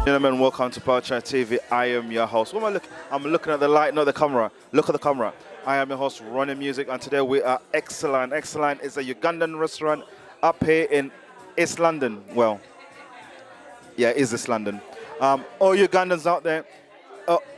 Gentlemen, welcome to PearlChat TV. I am your host. What am I looking? I'm looking at the light, not the camera. Look at the camera. I am your host, Ronnie Music, and today we are Excellent. Excellent is a Ugandan restaurant up here in East London. Well, yeah, is East London. All Ugandans out there,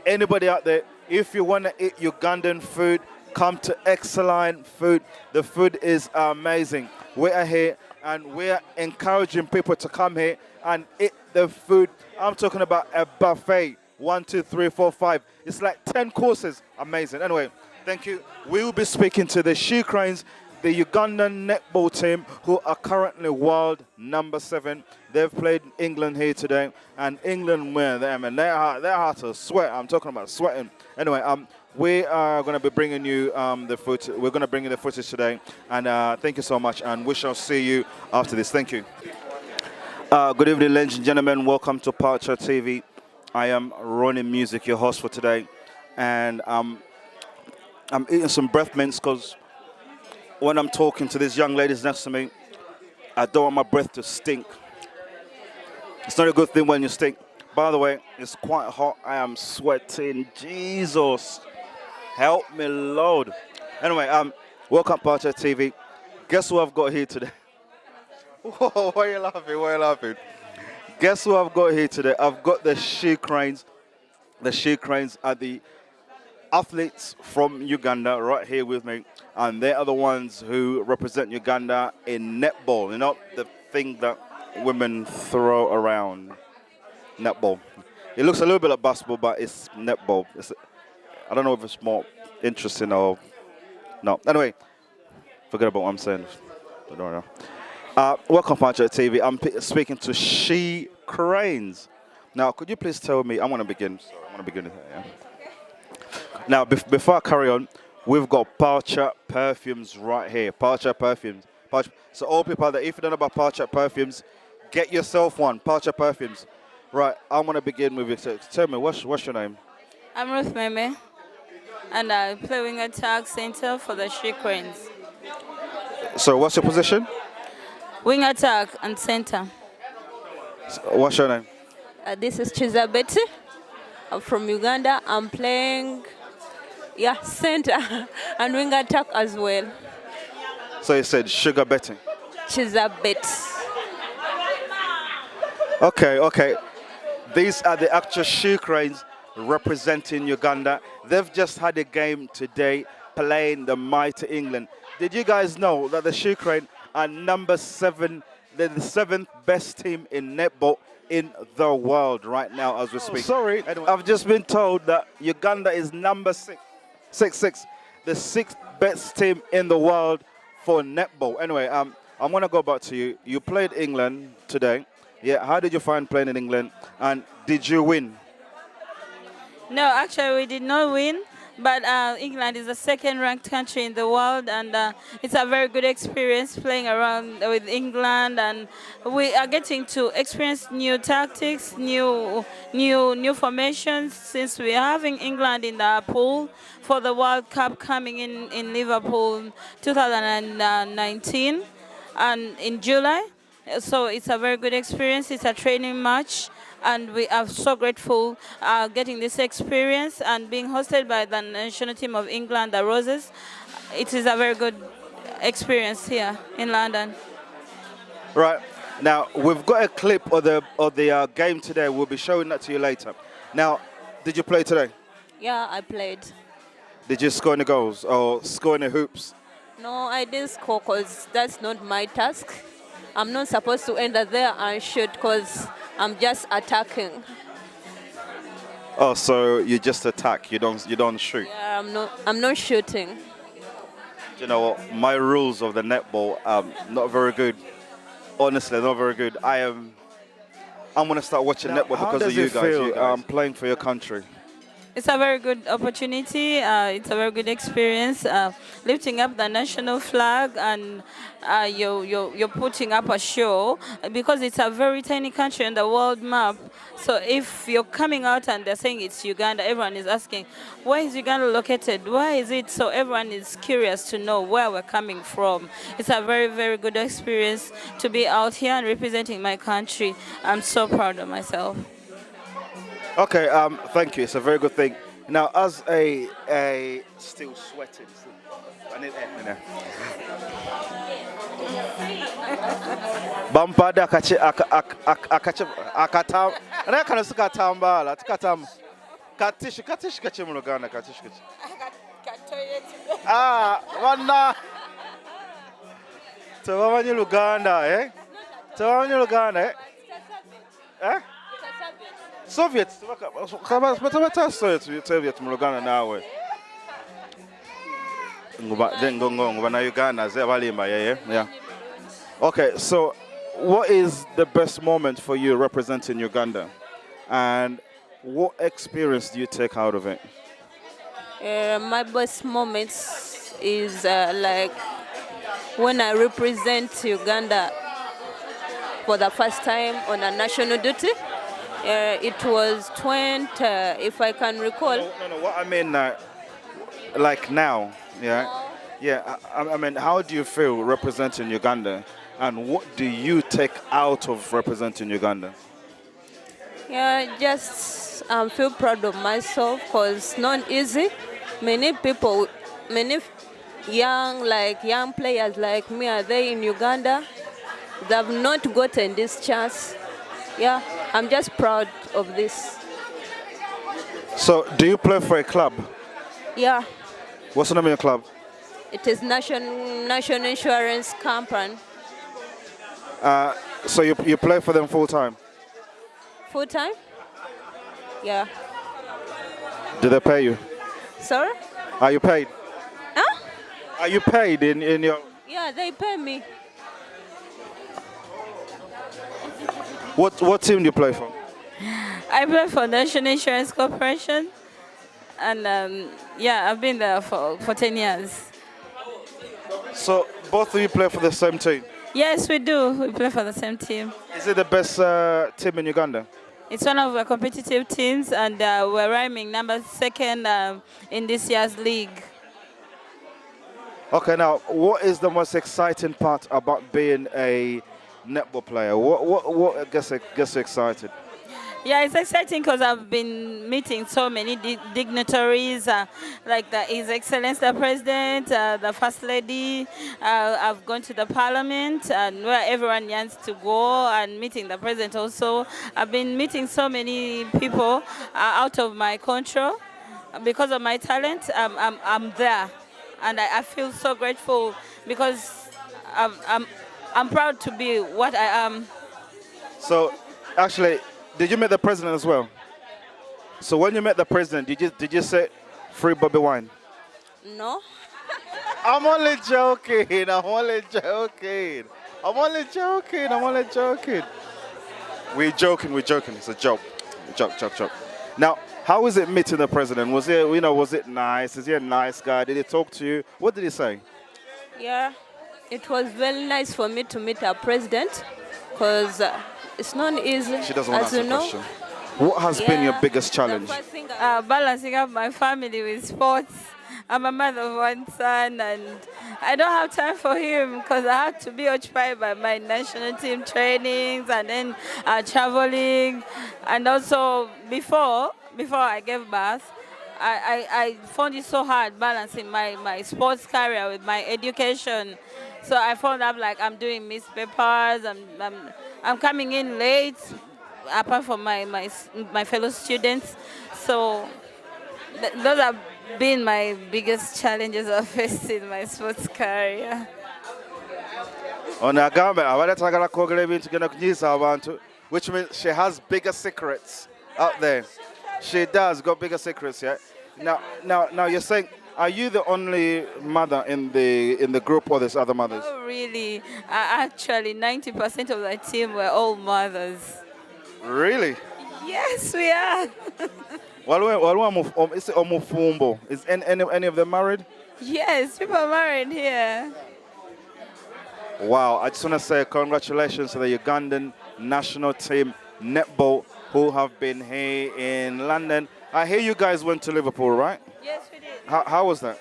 anybody out there, if you want to eat Ugandan food, come to Excellent Food. The food is amazing. We are here and we are encouraging people to come here and eat the food. I'm talking about a buffet. 1, 2, 3, 4, 5. It's like 10 courses. Amazing. Anyway, thank you. We will be speaking to the She Cranes, the Ugandan netball team, who are currently world number 7. They've played England here today, and England win them, and they're hard to sweat. I'm talking about sweating. Anyway, we are going to be bringing you the footage. We're going to bring you the footage today, and thank you so much, and we shall see you after this. Thank you. Good evening, ladies and gentlemen. Welcome to PearlChat TV. I am Ronnie Music, your host for today, and I'm eating some breath mints because when I'm talking to these young ladies next to me, I don't want my breath to stink. It's not a good thing when you stink. By the way, it's quite hot. I am sweating. Jesus, help me, Lord. Anyway, welcome to PearlChat TV. Guess who I've got here today? Whoa, why are you laughing? Why are you laughing? Guess who I've got here today? I've got the She Cranes. The She Cranes are the athletes from Uganda right here with me. And they are the ones who represent Uganda in netball. You know, the thing that women throw around. Netball. It looks a little bit like basketball, but it's netball. I don't know if it's more interesting or no. Anyway, forget about what I'm saying. I don't know. Welcome to PearlChat TV. I'm speaking to She Cranes. Now, could you please tell me? I want to begin. Sorry, I want to begin. Yeah. Now, before I carry on, we've got PearlChat perfumes right here. PearlChat perfumes. So all people that, if you don't know about PearlChat perfumes, get yourself one. PearlChat perfumes. Right. I want to begin with you. So tell me, what's your name? I'm Ruth Meme, and I play wing attack center for the She Cranes. So what's your position? Wing attack and center. So what's your name? This is Chiza Betty. I'm from Uganda. I'm playing, center and wing attack as well. So you said Sugar Betty. Chiza Betty. Okay. These are the actual She Cranes representing Uganda. They've just had a game today playing the mighty England. Did you guys know that the She Cranes are number 7? They're the 7th best team in netball in the world right now as we speak. Sorry, I've just been told that Uganda is number 6, the 6th best team in the world for netball. Anyway, I'm going to go back to you. You played England today. Yeah, how did you find playing in England? And did you win? No, actually, we did not win. But England is the 2nd-ranked country in the world, and it's a very good experience playing around with England. And we are getting to experience new tactics, new formations, since we are having England in the pool for the World Cup coming in Liverpool 2019 and in July. So it's a very good experience. It's a training match. And we are so grateful getting this experience and being hosted by the national team of England, the Roses. It is a very good experience here in London. Right. Now, we've got a clip of the game today. We'll be showing that to you later. Now, did you play today? Yeah, I played. Did you score any goals or score any hoops? No, I didn't score because that's not my task. I'm not supposed to enter there and shoot because I'm just attacking. Oh, so you just attack. You don't shoot. Yeah, I'm not shooting. You know what? My rules of the netball are not very good. Honestly, not very good. I'm gonna start watching netball because of you guys. You guys. Playing for your country. It's a very good opportunity. It's a very good experience. Lifting up the national flag, and you're putting up a show because it's a very tiny country on the world map. So if you're coming out and they're saying it's Uganda, everyone is asking, where is Uganda located? Why is it? So everyone is curious to know where we're coming from. It's a very, very good experience to be out here and representing my country. I'm so proud of myself. Okay, thank you. It's a very good thing. Now, as a still sweating, I need air in there. Bampada akatam. And I can see katambala, katam. Katish kachimulogana, katish. Ah, wana. Tawani Uganda, eh? Tawani Uganda, eh? Eh? Soviets. Soviets mu Uganda nawe. Nguba na Uganda ze balimba yeah. Okay, so what is the best moment for you representing Uganda? And what experience do you take out of it? My best moments is like when I represent Uganda for the first time on a national duty. It was 20, if I can recall. No. What I mean, like now, yeah, yeah. I mean, how do you feel representing Uganda, and what do you take out of representing Uganda? Yeah, just feel proud of myself because it's not easy. Many people, many young players like me are there in Uganda. They have not gotten this chance. Yeah, I'm just proud of this. So, do you play for a club? Yeah, What's the name of your club? it is National Insurance Company. So you play for them full time? Full time? Yeah. Do they pay you? Sorry? Are you paid? Huh? Are you paid in your? Yeah, they pay me. What team do you play for? I play for National Insurance Corporation, and yeah, I've been there for 10 years. So both of you play for the same team? Yes, we do. We play for the same team. Is it the best team in Uganda? It's one of the competitive teams, and we're rhyming number second in this year's league. Okay, now what is the most exciting part about being a netball player? What gets you excited? Yeah, it's exciting because I've been meeting so many dignitaries, like His Excellency the President, the First Lady. I've gone to the Parliament, and where everyone yearns to go, and meeting the President also. I've been meeting so many people out of my control. Because of my talent, I'm there, and I feel so grateful because I'm proud to be what I am. So, actually, did you meet the president as well? So when you met the president, did you say free Bobby wine? No? I'm only joking. We're joking. It's a joke. Joke. Now, how is it meeting the president? Was it nice? Is he a nice guy? Did he talk to you? What did he say? Yeah, it was very nice for me to meet our president because it's not easy. She doesn't want as to you answer the know. question. What has been your biggest challenge? The first thing Balancing up my family with sports. I'm a mother of one son, and I don't have time for him because I have to be occupied by my national team trainings and then traveling. And also, before I gave birth, I found it so hard balancing my sports career with my education. So I found out like I'm doing missed papers. I'm coming in late, apart from my fellow students. So those have been my biggest challenges I've faced in my sports career. Which means she has bigger secrets out there. She does got bigger secrets, yeah. Now you're saying, are you the only mother in the group, or there's other mothers? Oh, really? Actually, 90% of the team were all mothers. Really? Yes, we are. Is any of them married? Yes, people are married here. Wow, I just want to say congratulations to the Ugandan national team netball who have been here in London. I hear you guys went to Liverpool, right? Yes, we did. How was that?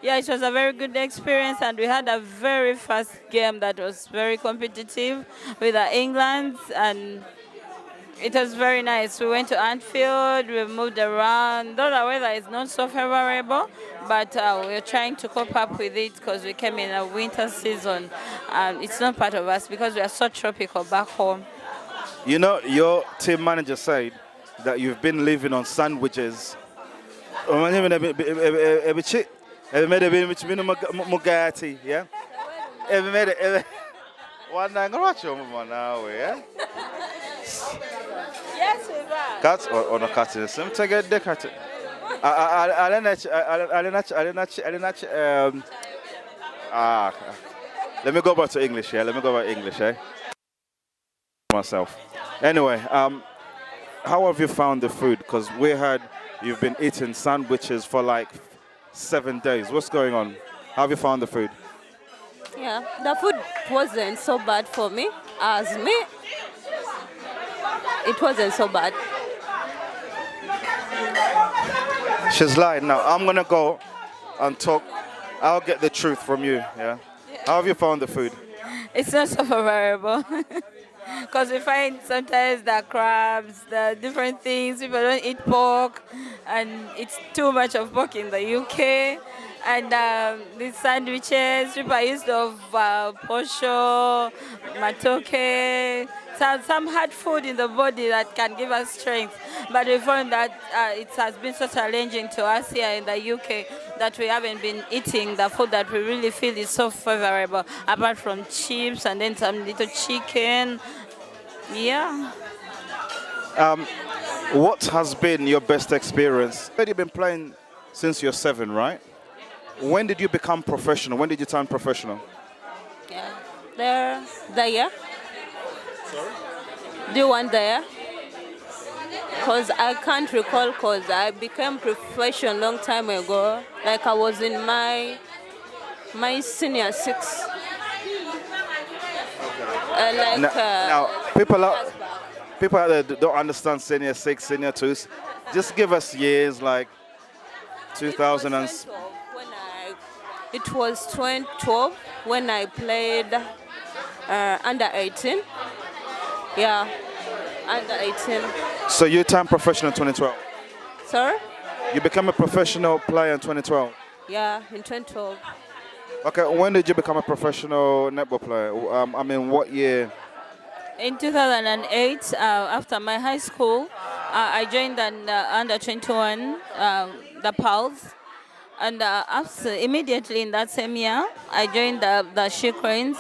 Yeah, it was a very good experience, and we had a very fast game that was very competitive with England, and It was very nice. We went to Anfield, we moved around. Though the weather is not so favorable, but we're trying to cope up with it because we came in a winter season. It's not part of us because we are so tropical back home. You know, your team manager said that you've been living on sandwiches. Yeah? Yes, we are. Cats or no cats? Some take a decat. Let me go back to English, yeah? Let me go back to English, eh? Myself. Anyway, how have you found the food? Because we heard you've been eating sandwiches for like 7 days. What's going on? How have you found the food? Yeah, the food wasn't so bad for me. As me, it wasn't so bad. She's lying now. I'm gonna go and talk. I'll get the truth from you, yeah? How have you found the food? It's not so favorable. Because we find sometimes the crabs, the different things, people don't eat pork, and it's too much of pork in the UK. And these sandwiches, people are used of posho, matoke, some hard food in the body that can give us strength. But we found that it has been so challenging to us here in the UK that we haven't been eating the food that we really feel is so favorable, apart from chips and then some little chicken. Yeah. What has been your best experience? You've been playing since you're 7, right? When did you become professional? When did you turn professional? Yeah, the year. Sorry? Do you want the year? Because I can't recall, because I became professional long time ago. Like I was in my senior 6. Now, people out there don't understand senior 6, senior 2s. Just give us years like 2000 and... It was 2012 when I played under 18. Yeah, under 18. So you turned professional in 2012? Sorry? You became a professional player in 2012? Yeah, in 2012. Okay, when did you become a professional netball player? I mean, what year? In 2008, after my high school, I joined an under 21, the PALS. And immediately in that same year, I joined the She Cranes.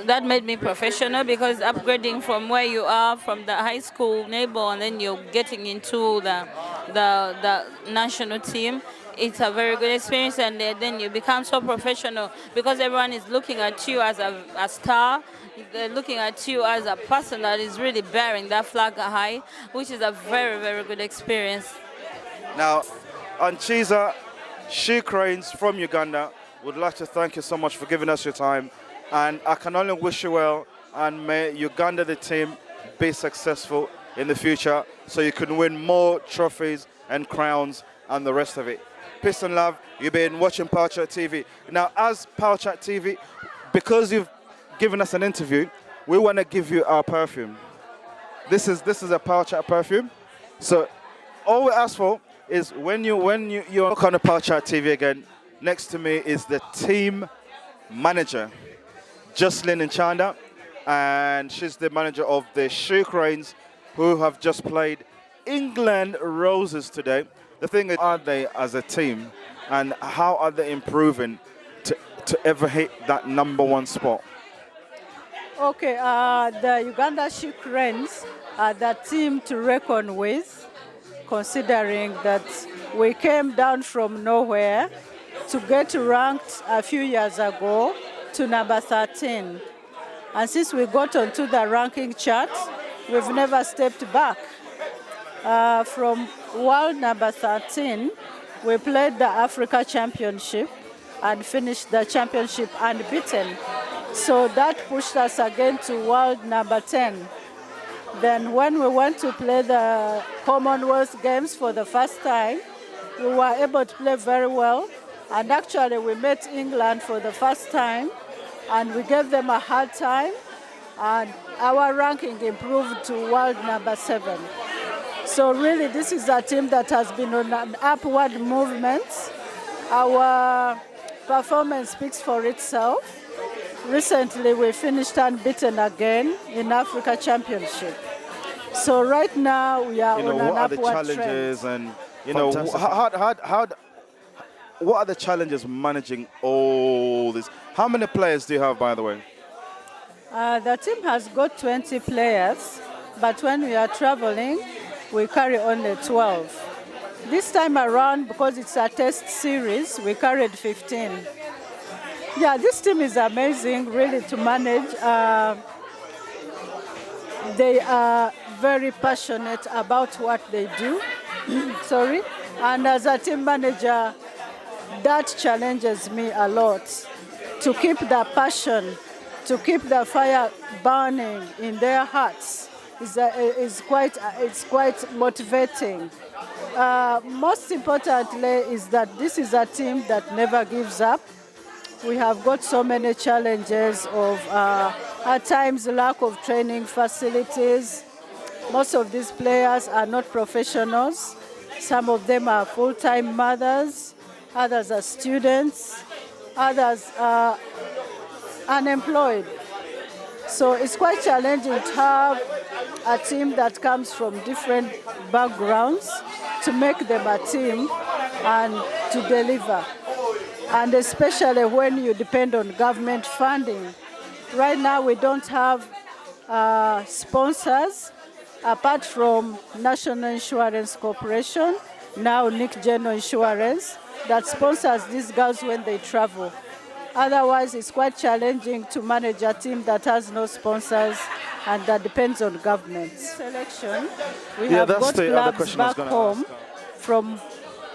That made me professional because upgrading from where you are, from the high school Netball, and then you're getting into the national team, it's a very good experience. And then you become so professional because everyone is looking at you as a star. They're looking at you as a person that is really bearing that flag high, which is a very, very good experience. Now, Anchiza She Cranes from Uganda would like to thank you so much for giving us your time, and I can only wish you well, and may Uganda, the team, be successful in the future so you can win more trophies and crowns and the rest of it. Peace and love. You've been watching PearlChat TV. Now, as PearlChat TV, because you've given us an interview, we want to give you our perfume. This is a PearlChat perfume. So all we ask for is when you're on the PearlChat TV again, next to me is the team manager, Jocelyn Nchanda, and she's the manager of the She Cranes, who have just played England Roses today. The thing is, are they as a team, and how are they improving to ever hit that #1 spot? Okay, the Uganda She Cranes are the team to reckon with, considering that we came down from nowhere to get ranked a few years ago to number 13. And since we got onto the ranking chart, we've never stepped back. From world number 13, we played the Africa Championship and finished the championship unbeaten. So that pushed us again to world number 10. Then when we went to play the Commonwealth Games for the first time, we were able to play very well. And actually we met England for the first time and we gave them a hard time. and our ranking improved to world number 7. So really, this is a team that has been on an upward movement. Our performance speaks for itself. Recently, we finished unbeaten again in Africa Championship. So right now, we are on an what are the upward challenges trend. and, what are the challenges managing all this? How many players do you have, by the way? The team has got 20 players, but when we are traveling, we carry only 12. This time around, because it's a test series, we carried 15. Yeah, this team is amazing, really, to manage. They are very passionate about what they do. Sorry. And as a team manager, that challenges me a lot. To keep the passion, to keep the fire burning in their hearts is quite motivating. Most importantly is that this is a team that never gives up. We have got so many challenges of, at times, lack of training facilities. Most of these players are not professionals. Some of them are full-time mothers, others are students, others are unemployed. So it's quite challenging to have a team that comes from different backgrounds to make them a team and to deliver. And especially when you depend on government funding. Right now we don't have sponsors apart from National Insurance Corporation, now Nick General Insurance, that sponsors these girls when they travel. Otherwise, it's quite challenging to manage a team that has no sponsors and that depends on government. Selection, we have got clubs back home from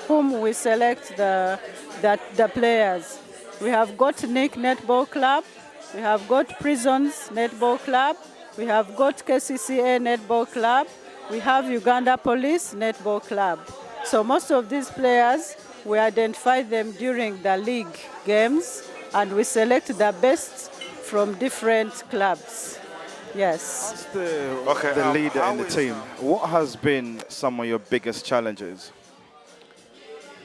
whom we select the players. We have got Nick Netball Club, we have got Prisons Netball Club, we have got KCCA Netball Club, we have Uganda Police Netball Club. So most of these players, we identify them during the league games and we select the best from different clubs. Yes. The leader in the team, what has been some of your biggest challenges?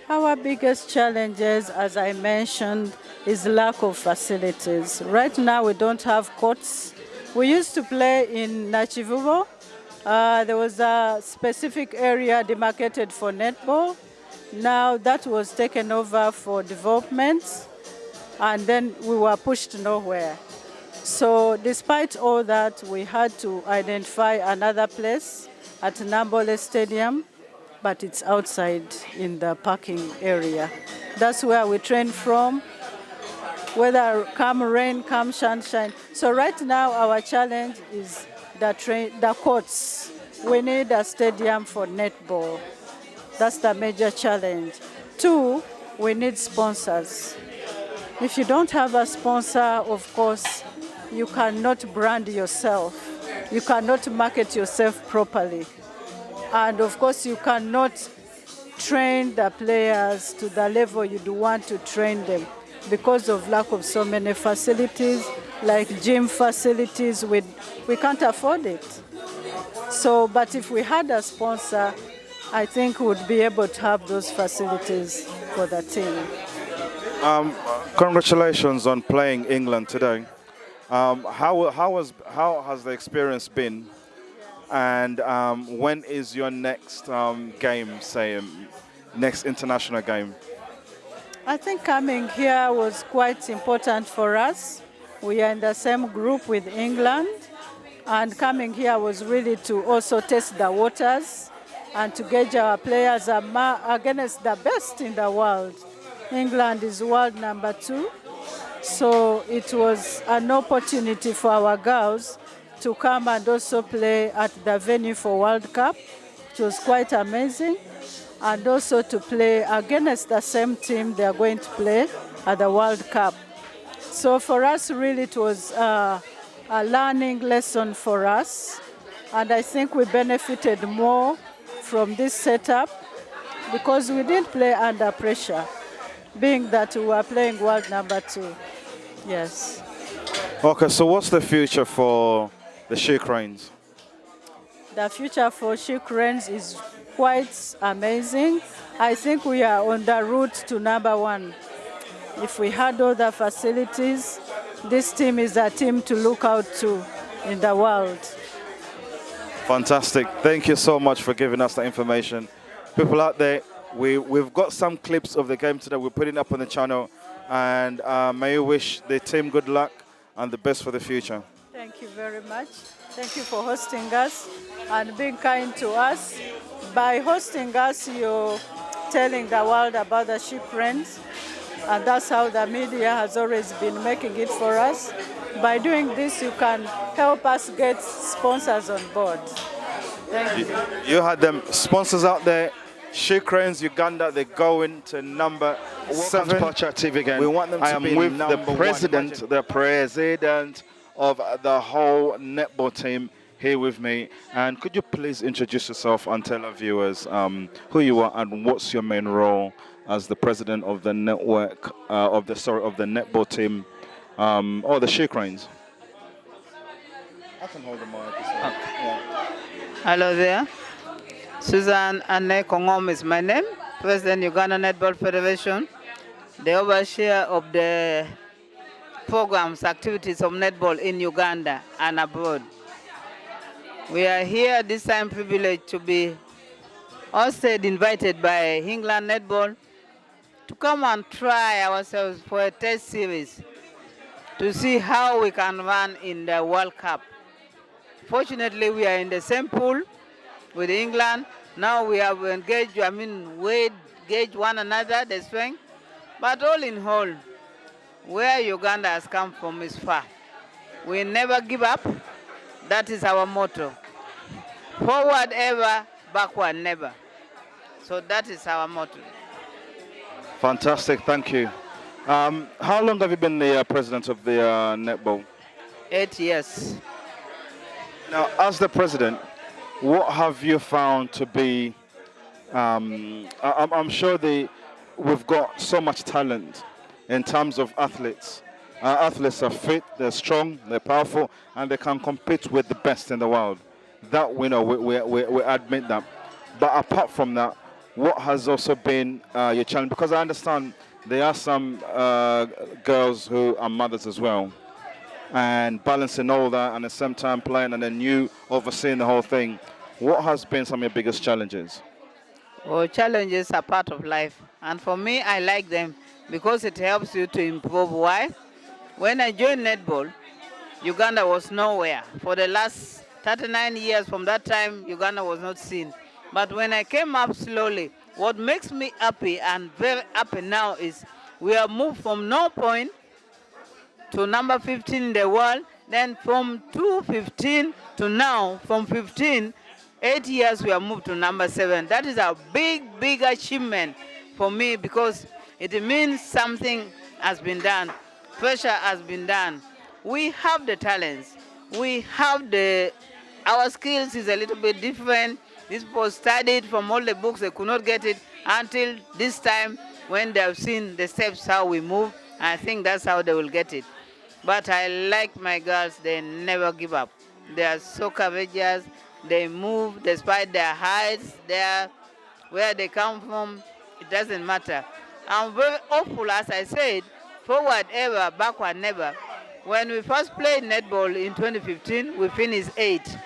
Our biggest challenges, as I mentioned, is lack of facilities. Right now, we don't have courts. We used to play in Nachivubo. There was a specific area demarcated for netball. Now that was taken over for development, and then we were pushed nowhere. So despite all that, we had to identify another place at Nambole Stadium, but it's outside in the parking area. That's where we train from, whether come rain, come sunshine. So right now our challenge is the courts. We need a stadium for netball. That's the major challenge. 2, we need sponsors. If you don't have a sponsor, of course, you cannot brand yourself. You cannot market yourself properly. And of course, you cannot train the players to the level you'd want to train them because of lack of so many facilities, like gym facilities. We can't afford it. So, but if we had a sponsor, I think we'd be able to have those facilities for the team. Congratulations on playing England today. How has the experience been? And when is your next game, say, next international game? I think coming here was quite important for us. We are in the same group with England, and coming here was really to also test the waters and to gauge our players against the best in the world. England is world number 2, so it was an opportunity for our girls to come and also play at the venue for World Cup, which was quite amazing, and also to play against the same team they are going to play at the World Cup. So for us, really, it was a learning lesson for us, and I think we benefited more from this setup because we didn't play under pressure, being that we were playing world number 2. Yes. Okay, so what's the future for the She Cranes? The future for She Cranes is quite amazing. I think we are on the route to #1. If we had all the facilities, this team is a team to look out to in the world. Fantastic. Thank you so much for giving us that information. People out there, we've got some clips of the game today. We're putting up on the channel. And may we wish the team good luck and the best for the future. Thank you very much. Thank you for hosting us and being kind to us. By hosting us, you're telling the world about the She Cranes, and that's how the media has always been making it for us. By doing this, you can help us get sponsors on board. Thank you. You had them sponsors out there. She Cranes Uganda, they're going to #7. Welcome to PearlChat TV again. We want them to I am be with the #1. president of the whole netball team here with me. And could you please introduce yourself and tell our viewers who you are and what's your main role as the president of the network of the netball team or the She Cranes? I can hold the mic. Yeah. Hello there. Susan Anne Kongom is my name, President Uganda Netball Federation, the overseer of the programs, activities of netball in Uganda and abroad. We are here this time privileged to be also invited by England Netball to come and try ourselves for a test series to see how we can run in the World Cup. Fortunately, we are in the same pool with England. Now we have engaged, we gauge one another, the strength. But all in all, where Uganda has come from is far. We never give up. That is our motto. Forward ever, backward never. So that is our motto. Fantastic, thank you. How long have you been the president of the netball? 8 years. Now, as the president, what have you found to be, I'm sure we've got so much talent in terms of athletes. Athletes are fit, they're strong, they're powerful, and they can compete with the best in the world. That we know, we admit that. But apart from that, what has also been your challenge? Because I understand there are some girls who are mothers as well. And balancing all that and at the same time playing and then you overseeing the whole thing. What has been some of your biggest challenges? Well, challenges are part of life. And for me, I like them because it helps you to improve. Why? When I joined netball, Uganda was nowhere. For the last 39 years from that time, Uganda was not seen. But when I came up slowly, what makes me happy and very happy now is we have moved from no point to number 15 in the world, then from 215 to now, from 15, 8 years we have moved to number 7. That is a big, big achievement for me because it means something has been done. Pressure has been done. We have the talents. We have our skills is a little bit different. These people studied from all the books, they could not get it until this time when they have seen the steps, how we move. I think that's how they will get it. But I like my girls, they never give up. They are so courageous, they move despite their heights, where they come from, it doesn't matter. I'm very hopeful, as I said, forward ever, backward never. When we first played netball in 2015, we finished 8th.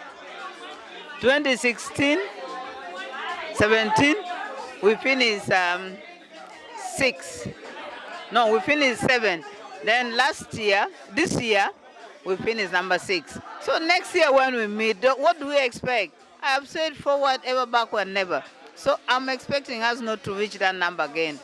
2016, 17, we finished 6th. No, we finished 7th. Then this year, we finished number 6. So next year when we meet, what do we expect? I have said forward ever, backward never. So I'm expecting us not to reach that number again.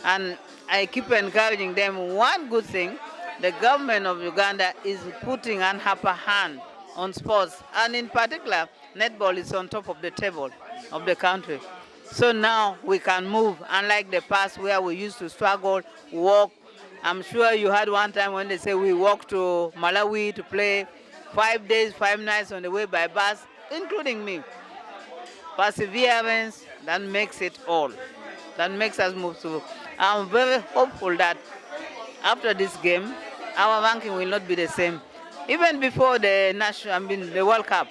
And I keep encouraging them. One good thing, the government of Uganda is putting an upper hand on sports. And in particular, netball is on top of the table of the country. So now we can move, unlike the past where we used to struggle, walk. I'm sure you had one time when they say we walked to Malawi to play 5 days, 5 nights on the way by bus, including me. Perseverance, that makes it all. That makes us move through. I'm very hopeful that after this game, our ranking will not be the same. Even before the the World Cup,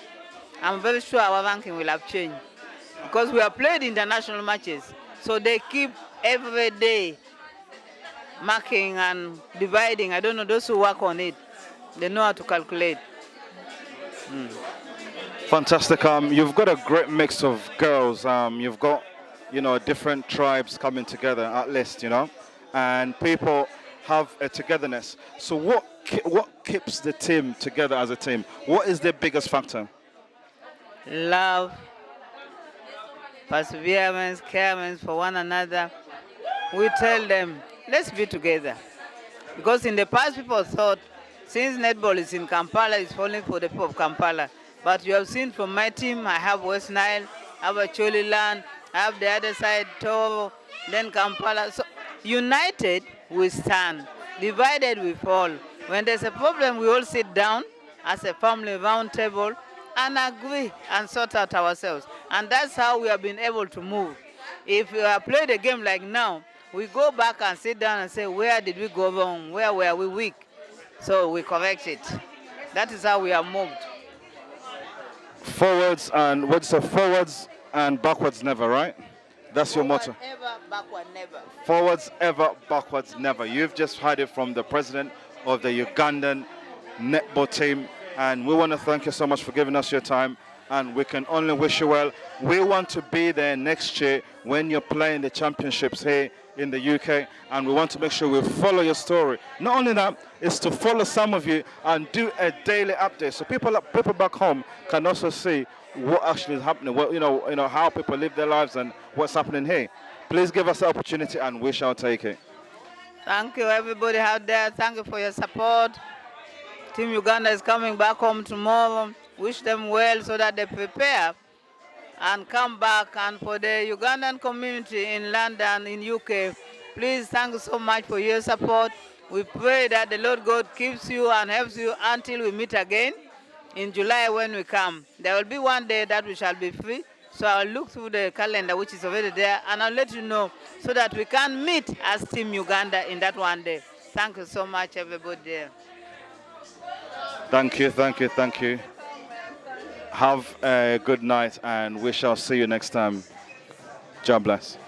I'm very sure our ranking will have changed because we have played international matches. So they keep every day marking and dividing. I don't know, those who work on it, they know how to calculate. Fantastic. You've got a great mix of girls. You've got, different tribes coming together at least, and people have a togetherness. So what keeps the team together as a team? What is the biggest factor? Love, perseverance, caring for one another. We tell them, let's be together. Because in the past, people thought, since netball is in Kampala, it's only for the people of Kampala. But you have seen from my team, I have West Nile, I have Acholiland, I have the other side, Toro, then Kampala. So united, we stand. Divided, we fall. When there's a problem, we all sit down as a family round table and agree and sort out ourselves. And that's how we have been able to move. If we have played a game like now, we go back and sit down and say, where did we go wrong? Where were we weak? So we correct it. That is how we have moved. Forwards and backwards never, right? That's your motto. Forward ever, backward never. Forwards ever, backwards never. You've just heard it from the president of the Ugandan netball team, and we want to thank you so much for giving us your time, and we can only wish you well. We want to be there next year when you're playing the championships here in the UK, and we want to make sure we follow your story. Not only that, it's to follow some of you and do a daily update, so people back home can also see what actually is happening, how people live their lives and what's happening here. Please give us the opportunity, and we shall take it. Thank you, everybody out there. Thank you for your support. Team Uganda is coming back home tomorrow. Wish them well so that they prepare and come back. And for the Ugandan community in London, in UK, please thank you so much for your support. We pray that the Lord God keeps you and helps you until we meet again in July when we come. There will be one day that we shall be free. So I'll look through the calendar, which is already there, and I'll let you know so that we can meet as Team Uganda in that one day. Thank you so much, everybody there. Thank you. Have a good night, and we shall see you next time. God bless.